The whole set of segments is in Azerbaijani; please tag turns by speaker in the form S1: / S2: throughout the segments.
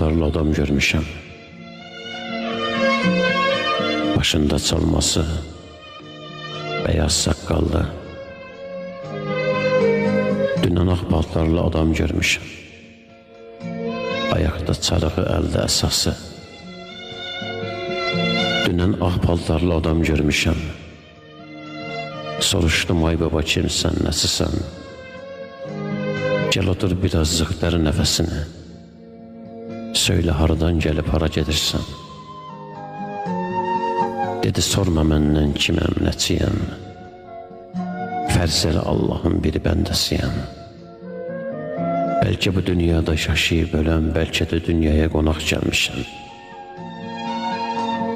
S1: paltarlı adam görmüşəm. Başında çalması, beyaz saqqallı, dünən ağ paltarlı adam görmüşəm. Ayaqda çarığı, əldə əsası. Dünən ağ paltarlı adam görmüşəm. Soruşdum, ay baba kimsən, nəsisən? Gəl otur birazcıq dərin nəfəsini. Söylə haradan gəlib hara gedirsən? Dedi sorma məndən kiməm, nəçiyəm? Fərz elə Allahın bir bəndəsiyəm. Bəlkə bu dünyada yaşayıb öləm, bəlkə də dünyaya qonaq gəlmişəm.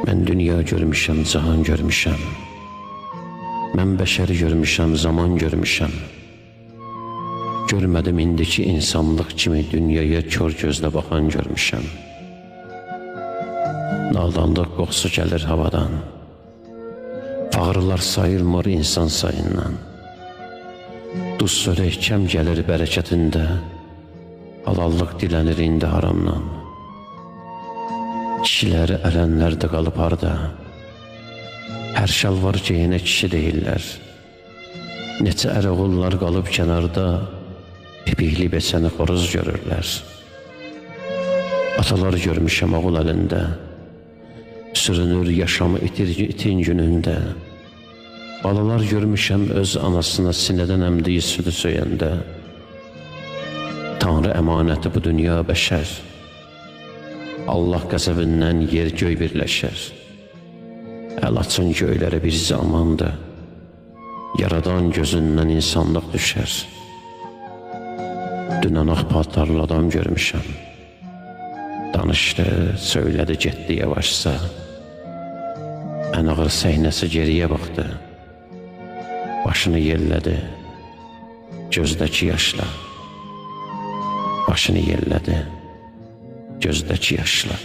S1: Mən dünya görmüşəm, cahan görmüşəm. Mən bəşəri görmüşəm, zaman görmüşəm. Görmədim indiki insanlıq kimi dünyaya kör gözlə baxan görmüşəm. Nadanlıq qoxusu gəlir havadan. Fağırlar sayılmır insan sayından. Duz sörək kəm gəlir bərəkətində. Halallıq dilənir indi haramdan. Kişiləri ərənlərdə qalıb harda. Hər şalvar geyinə kişi deyirlər. Neçə əroğullar qalıb kənarda. Pipikli beçəni xoruz görürlər. Atalar görmüşəm oğul əlində. Sürünür yaşamı itin günündə. Balalar görmüşəm öz anasına sinədən əmdiyi südü söyəndə. Tanrı əmanəti bu dünya bəşər. Allah qəzəbindən yer göy birləşər. Əl açın göylərə bir zamandır. Yaradan gözündən insanlıq düşər. Dünən ağ paltarlı adam görmüşəm. Danışdı, söylədi, getdi yavaşsa. Ən ağır səhnəsi geriyə baxdı. Başını yellədi, gözdəki yaşla. Başını yellədi, gözdəki yaşla.